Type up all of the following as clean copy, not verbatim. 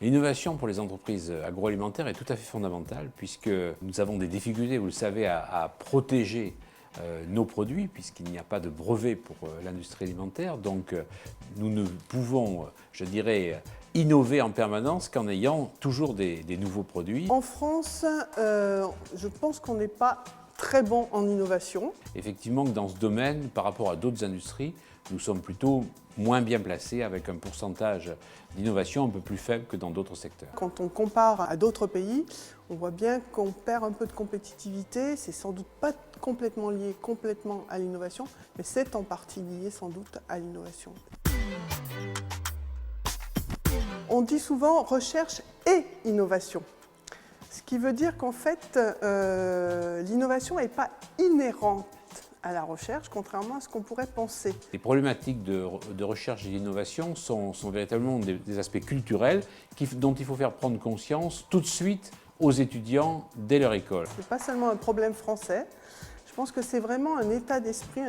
L'innovation pour les entreprises agroalimentaires est tout à fait fondamentale puisque nous avons des difficultés, vous le savez, à protéger nos produits puisqu'il n'y a pas de brevet pour l'industrie alimentaire. Donc nous ne pouvons, je dirais, innover en permanence qu'en ayant toujours des nouveaux produits. En France, je pense qu'on n'est pas très bon en innovation. Effectivement, dans ce domaine, par rapport à d'autres industries, nous sommes plutôt moins bien placés avec un pourcentage d'innovation un peu plus faible que dans d'autres secteurs. Quand on compare à d'autres pays, on voit bien qu'on perd un peu de compétitivité. C'est sans doute pas complètement lié à l'innovation, mais c'est en partie lié sans doute à l'innovation. On dit souvent recherche et innovation. Ce qui veut dire qu'en fait, l'innovation n'est pas inhérente à la recherche, contrairement à ce qu'on pourrait penser. Les problématiques de recherche et d'innovation sont véritablement des aspects culturels dont il faut faire prendre conscience tout de suite aux étudiants dès leur école. Ce n'est pas seulement un problème français. Je pense que c'est vraiment un état d'esprit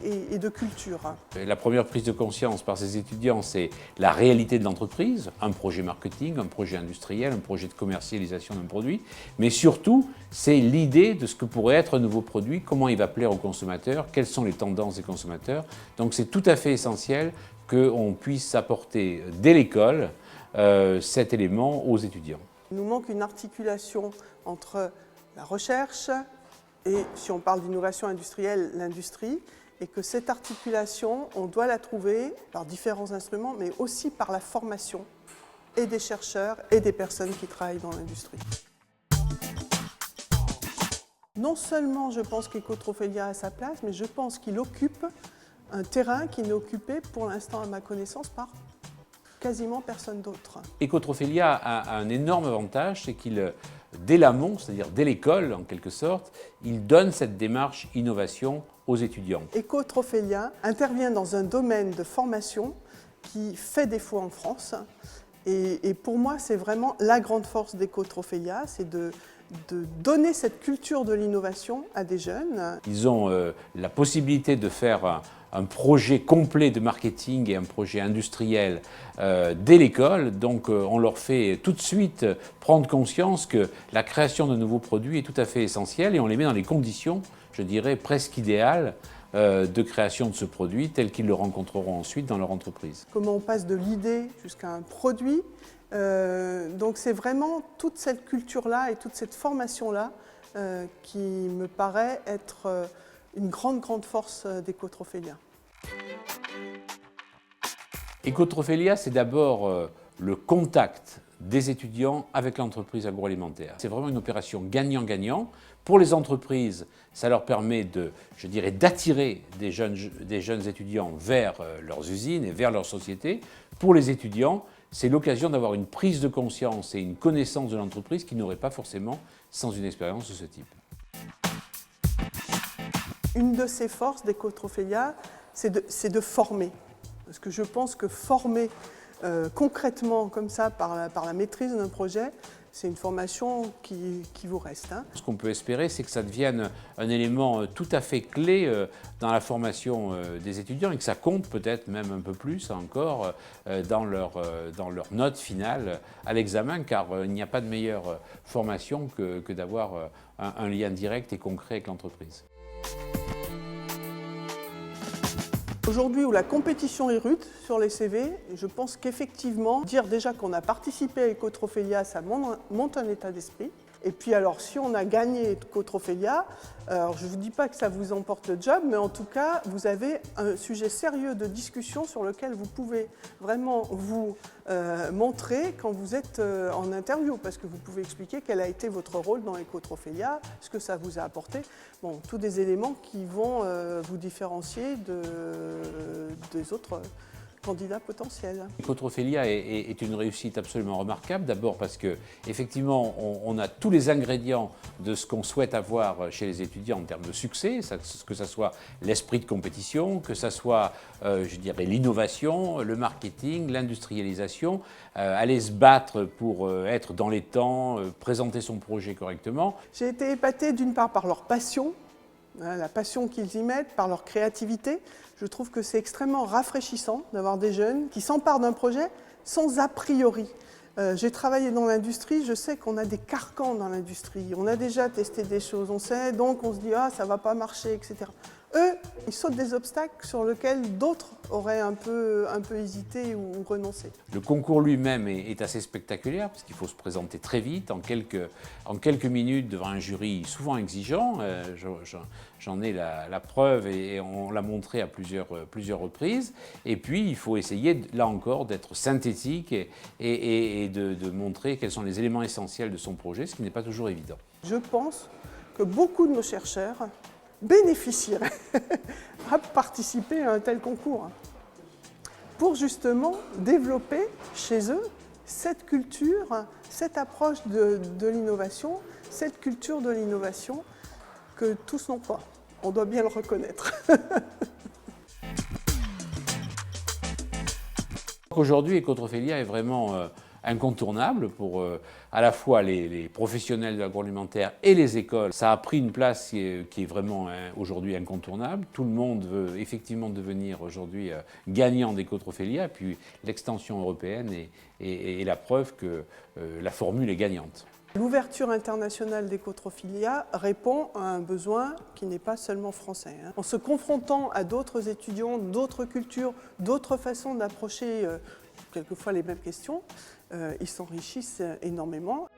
et de culture. La première prise de conscience par ces étudiants, c'est la réalité de l'entreprise, un projet marketing, un projet industriel, un projet de commercialisation d'un produit, mais surtout, c'est l'idée de ce que pourrait être un nouveau produit, comment il va plaire aux consommateurs, quelles sont les tendances des consommateurs. Donc c'est tout à fait essentiel qu'on puisse apporter dès l'école cet élément aux étudiants. Il nous manque une articulation entre la recherche, et si on parle d'innovation industrielle, l'industrie, et que cette articulation, on doit la trouver par différents instruments, mais aussi par la formation et des chercheurs et des personnes qui travaillent dans l'industrie. Non seulement je pense qu'Ecotrophelia a sa place, mais je pense qu'il occupe un terrain qui n'est occupé pour l'instant à ma connaissance par quasiment personne d'autre. Ecotrophelia a un énorme avantage, c'est qu'il, dès l'amont, c'est-à-dire dès l'école en quelque sorte, il donne cette démarche innovation aux étudiants. Ecotrophelia intervient dans un domaine de formation qui fait défaut en France. Et pour moi, c'est vraiment la grande force d'Ecotrophelia, c'est de donner cette culture de l'innovation à des jeunes. Ils ont la possibilité de faire un projet complet de marketing et un projet industriel dès l'école. Donc on leur fait tout de suite prendre conscience que la création de nouveaux produits est tout à fait essentielle et on les met dans les conditions, je dirais, presque idéales de création de ce produit tel qu'ils le rencontreront ensuite dans leur entreprise. Comment on passe de l'idée jusqu'à un produit. Donc c'est vraiment toute cette culture-là et toute cette formation-là qui me paraît être une grande force d'Ecotrophelia. Ecotrophelia, c'est d'abord le contact des étudiants avec l'entreprise agroalimentaire. C'est vraiment une opération gagnant-gagnant. Pour les entreprises, ça leur permet je dirais, d'attirer des jeunes étudiants vers leurs usines et vers leurs sociétés. Pour les étudiants, c'est l'occasion d'avoir une prise de conscience et une connaissance de l'entreprise qu'ils n'auraient pas forcément sans une expérience de ce type. Une de ces forces d'Ecotrophelia, c'est de former. Parce que je pense que former concrètement comme ça par la maîtrise d'un projet, c'est une formation qui vous reste. Ce qu'on peut espérer, c'est que ça devienne un élément tout à fait clé dans la formation des étudiants et que ça compte peut-être même un peu plus encore dans leur note finale à l'examen, car il n'y a pas de meilleure formation que d'avoir un lien direct et concret avec l'entreprise. Aujourd'hui où la compétition est rude sur les CV, je pense qu'effectivement, dire déjà qu'on a participé à Ecotrophelia, ça monte un état d'esprit. Et puis alors, si on a gagné Ecotrophelia, alors je ne vous dis pas que ça vous emporte le job, mais en tout cas, vous avez un sujet sérieux de discussion sur lequel vous pouvez vraiment vous montrer quand vous êtes en interview, parce que vous pouvez expliquer quel a été votre rôle dans Ecotrophelia, ce que ça vous a apporté. Bon, tous des éléments qui vont vous différencier des autres candidats potentiels. Ecotrophelia est une réussite absolument remarquable, d'abord parce que effectivement on a tous les ingrédients de ce qu'on souhaite avoir chez les étudiants en termes de succès, que ce soit l'esprit de compétition, que ce soit je dirais l'innovation, le marketing, l'industrialisation, aller se battre pour être dans les temps, présenter son projet correctement. J'ai été épatée d'une part par leur passion, la passion qu'ils y mettent, par leur créativité. Je trouve que c'est extrêmement rafraîchissant d'avoir des jeunes qui s'emparent d'un projet sans a priori. J'ai travaillé dans l'industrie, je sais qu'on a des carcans dans l'industrie. On a déjà testé des choses, on sait, donc on se dit « ah, ça ne va pas marcher », etc. Eux, ils sautent des obstacles sur lesquels d'autres auraient un peu hésité ou renoncé. Le concours lui-même est assez spectaculaire parce qu'il faut se présenter très vite, en quelques minutes devant un jury souvent exigeant. J'en ai la preuve et on l'a montré à plusieurs reprises. Et puis il faut essayer, là encore, d'être synthétique et de montrer quels sont les éléments essentiels de son projet, ce qui n'est pas toujours évident. Je pense que beaucoup de nos chercheurs bénéficieraient à participer à un tel concours pour justement développer chez eux cette culture, cette approche de l'innovation, cette culture de l'innovation que tous n'ont pas. On doit bien le reconnaître. Aujourd'hui, Ecotrophelia est vraiment incontournable pour à la fois les professionnels de l'agroalimentaire et les écoles. Ça a pris une place qui est vraiment aujourd'hui incontournable. Tout le monde veut effectivement devenir aujourd'hui gagnant d'Ecotrophelia, puis l'extension européenne est la preuve que la formule est gagnante. L'ouverture internationale d'Ecotrophelia répond à un besoin qui n'est pas seulement français. En se confrontant à d'autres étudiants, d'autres cultures, d'autres façons d'approcher quelquefois les mêmes questions, ils s'enrichissent énormément.